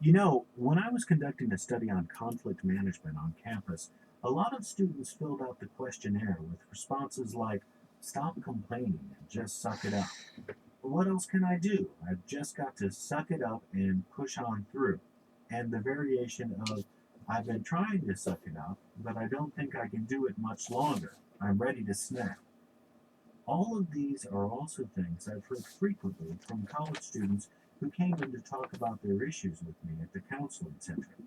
When I was conducting a study on conflict management on campus, a lot of students filled out the questionnaire with responses like, "Stop complaining and just suck it up." "What else can I do? I've just got to suck it up and push on through." And the variation of, "I've been trying to suck it up, but I don't think I can do it much longer. I'm ready to snap." All of these are also things I've heard frequently from college students who came in to talk about their issues with me at the counseling center.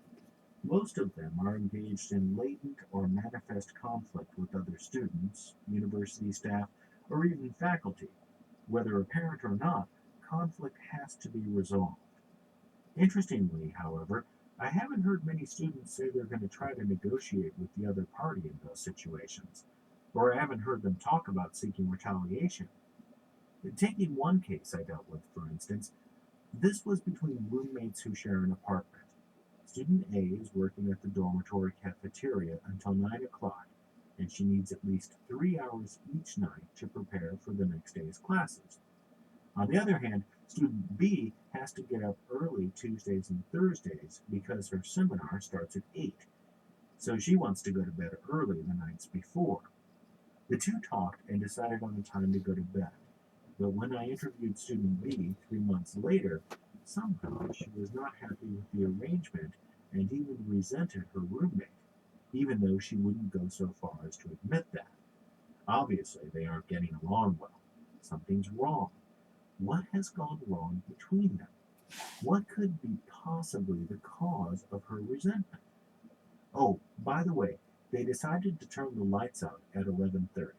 Most of them are engaged in latent or manifest conflict with other students, university staff, or even faculty. Whether apparent or not, conflict has to be resolved. Interestingly, however, I haven't heard many students say they're going to try to negotiate with the other party in those situations, or I haven't heard them talk about seeking retaliation. Taking one case I dealt with, for instance, this was between roommates who share an apartment. Student A is working at the dormitory cafeteria until 9 o'clock, and she needs at least 3 hours each night to prepare for the next day's classes. On the other hand, student B has to get up early Tuesdays and Thursdays because her seminar starts at 8, so she wants to go to bed early the nights before. The two talked and decided on a time to go to bed, but when I interviewed student B 3 months later, somehow she was not happy with the arrangement and even resented her roommate, even though she wouldn't go so far as to admit that. Obviously, they aren't getting along well. Something's wrong. What has gone wrong between them? What could be possibly the cause of her resentment? Oh, by the way, they decided to turn the lights out at 11:30.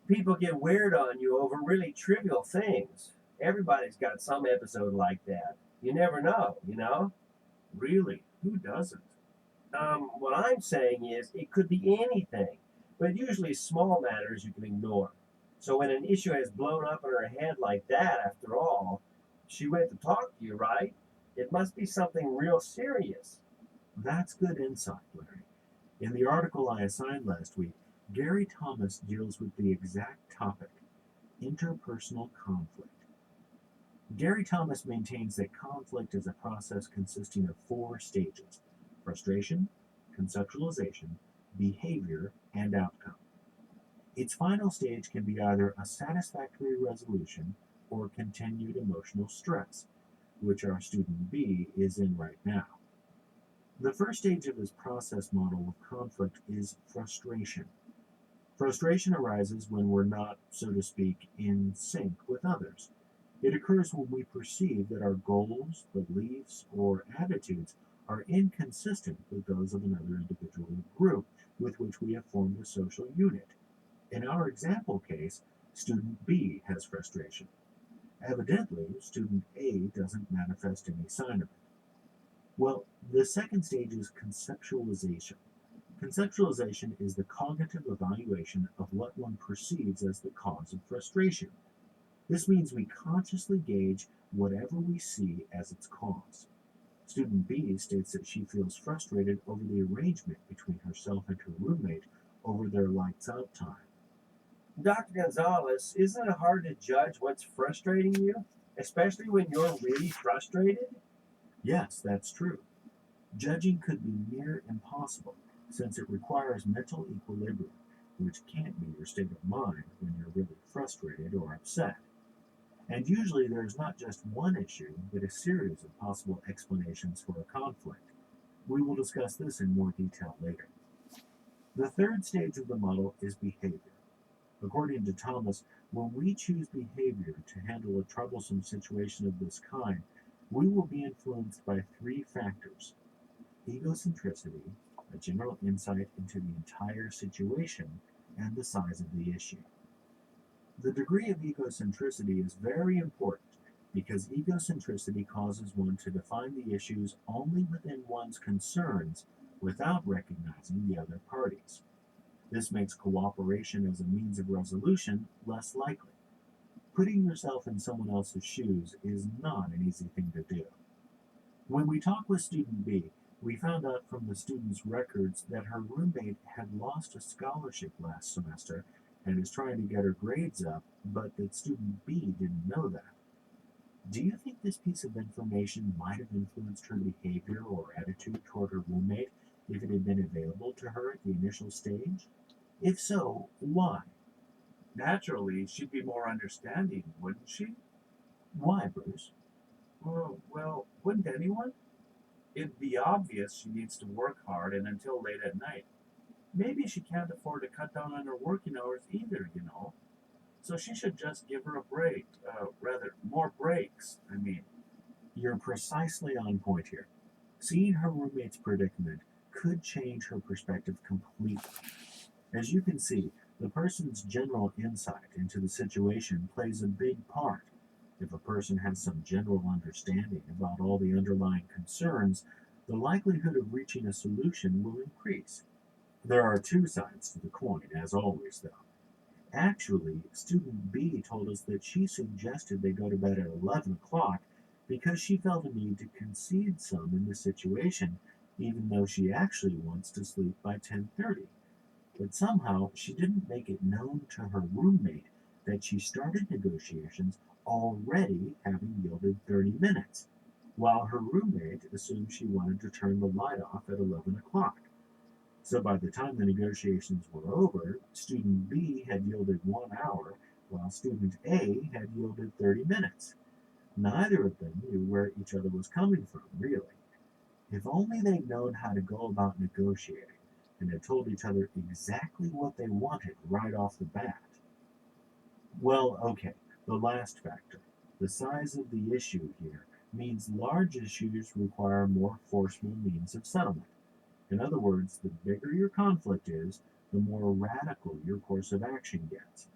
People get weird on you over really trivial things. Everybody's got some episode like that. You never know. Really? Who doesn't? What I'm saying is it could be anything, but usually small matters you can ignore. So when an issue has blown up in her head like that, after all, she went to talk to you, right? It must be something real serious. That's good insight, Larry. In the article I assigned last week, Gary Thomas deals with the exact topic: interpersonal conflict. Gary Thomas maintains that conflict is a process consisting of four stages: frustration, conceptualization, behavior, and outcome. Its final stage can be either a satisfactory resolution or continued emotional stress, which our student B is in right now. The first stage of his process model of conflict is frustration. Frustration arises when we're not, so to speak, in sync with others. It occurs when we perceive that our goals, beliefs, or attitudes are inconsistent with those of another individual or group with which we have formed a social unit. In our example case, student B has frustration. Evidently, student A doesn't manifest any sign of it. Well, the second stage is conceptualization. Conceptualization is the cognitive evaluation of what one perceives as the cause of frustration. This means we consciously gauge whatever we see as its cause. Student B states that she feels frustrated over the arrangement between herself and her roommate over their lights out time. Dr. Gonzalez, isn't it hard to judge what's frustrating you? Especially when you're really frustrated? Yes, that's true. Judging could be near impossible since it requires mental equilibrium, which can't be your state of mind when you're really frustrated or upset. And usually there is not just one issue, but a series of possible explanations for a conflict. We will discuss this in more detail later. The third stage of the model is behavior. According to Thomas, when we choose behavior to handle a troublesome situation of this kind, we will be influenced by three factors: egocentricity, a general insight into the entire situation, and the size of the issue. The degree of egocentricity is very important because egocentricity causes one to define the issues only within one's concerns without recognizing the other parties. This makes cooperation as a means of resolution less likely. Putting yourself in someone else's shoes is not an easy thing to do. When we talked with student B, we found out from the student's records that her roommate had lost a scholarship last semester and is trying to get her grades up, but that student B didn't know that. Do you think this piece of information might have influenced her behavior or attitude toward her roommate if it had been available to her at the initial stage? If so, why? Naturally, she'd be more understanding, wouldn't she? Why, Bruce? Well, wouldn't anyone? It'd be obvious she needs to work hard and until late at night. Maybe she can't afford to cut down on her working hours either. So she should just give her a break. Rather, more breaks, I mean. You're precisely on point here. Seeing her roommate's predicament could change her perspective completely. As you can see, the person's general insight into the situation plays a big part. If a person has some general understanding about all the underlying concerns, the likelihood of reaching a solution will increase. There are two sides to the coin, as always, though. Actually, student B told us that she suggested they go to bed at 11 o'clock because she felt a need to concede some in the situation, even though she actually wants to sleep by 10:30. But somehow she didn't make it known to her roommate that she started negotiations already having yielded 30 minutes, while her roommate assumed she wanted to turn the light off at 11 o'clock. So by the time the negotiations were over, student B had yielded 1 hour, while student A had yielded 30 minutes. Neither of them knew where each other was coming from, really. If only they'd known how to go about negotiating and had told each other exactly what they wanted right off the bat. Well, okay, the last factor. The size of the issue here means large issues require more forceful means of settlement. In other words, the bigger your conflict is, the more radical your course of action gets.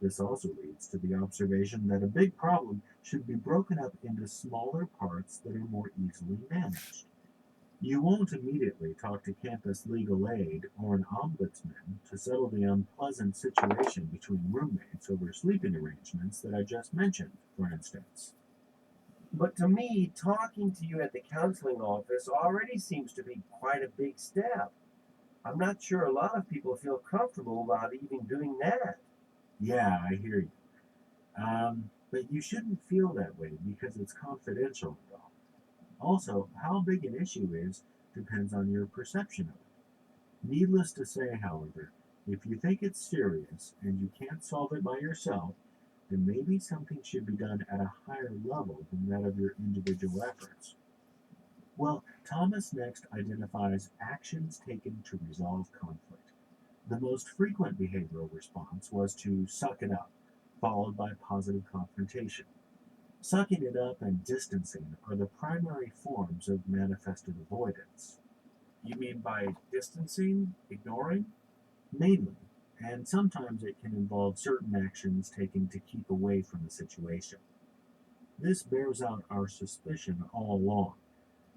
This also leads to the observation that a big problem should be broken up into smaller parts that are more easily managed. You won't immediately talk to campus legal aid or an ombudsman to settle the unpleasant situation between roommates over sleeping arrangements that I just mentioned, for instance. But to me, talking to you at the counseling office already seems to be quite a big step. I'm not sure a lot of people feel comfortable about even doing that. Yeah, I hear you. But you shouldn't feel that way because it's confidential and all. Also, how big an issue is depends on your perception of it. Needless to say, however, if you think it's serious and you can't solve it by yourself, then maybe something should be done at a higher level than that of your individual efforts. Well, Thomas next identifies actions taken to resolve conflict. The most frequent behavioral response was to suck it up, followed by positive confrontation. Sucking it up and distancing are the primary forms of manifested avoidance. You mean by distancing, ignoring? Mainly, and sometimes it can involve certain actions taken to keep away from the situation. This bears out our suspicion all along.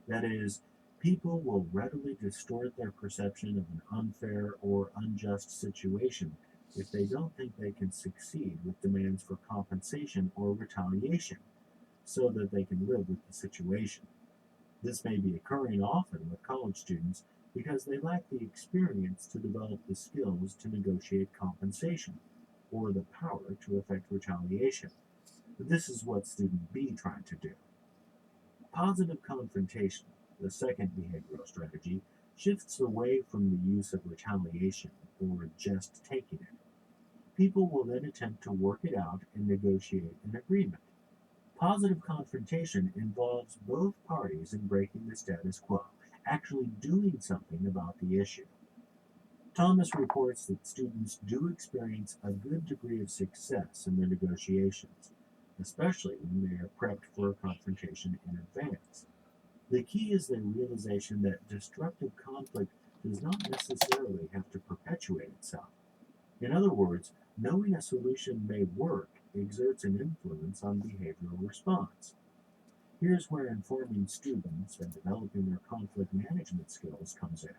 That is, people will readily distort their perception of an unfair or unjust situation if they don't think they can succeed with demands for compensation or retaliation, so that they can live with the situation. This may be occurring often with college students because they lack the experience to develop the skills to negotiate compensation or the power to effect retaliation. This is what student B tried to do. Positive confrontation, the second behavioral strategy, shifts away from the use of retaliation or just taking it. People will then attempt to work it out and negotiate an agreement. Positive confrontation involves both parties in breaking the status quo, actually doing something about the issue. Thomas reports that students do experience a good degree of success in their negotiations, especially when they are prepped for a confrontation in advance. The key is the realization that destructive conflict does not necessarily have to perpetuate itself. In other words, knowing a solution may work exerts an influence on behavioral response. Here's where informing students and developing their conflict management skills comes in.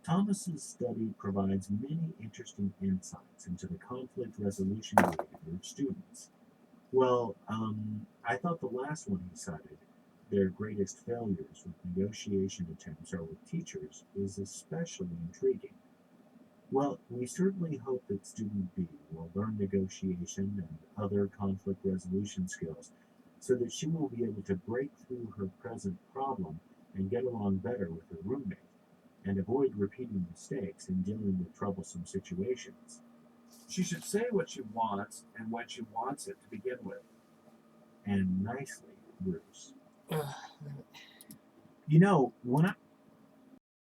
Thomas's study provides many interesting insights into the conflict resolution behavior of students. I thought the last one he cited, their greatest failures with negotiation attempts are with teachers, is especially intriguing. Well, we certainly hope that student B will learn negotiation and other conflict resolution skills so that she will be able to break through her present problem and get along better with her roommate, and avoid repeating mistakes in dealing with troublesome situations. She should say what she wants and when she wants it to begin with. And nicely, Bruce. Ugh. You know, when I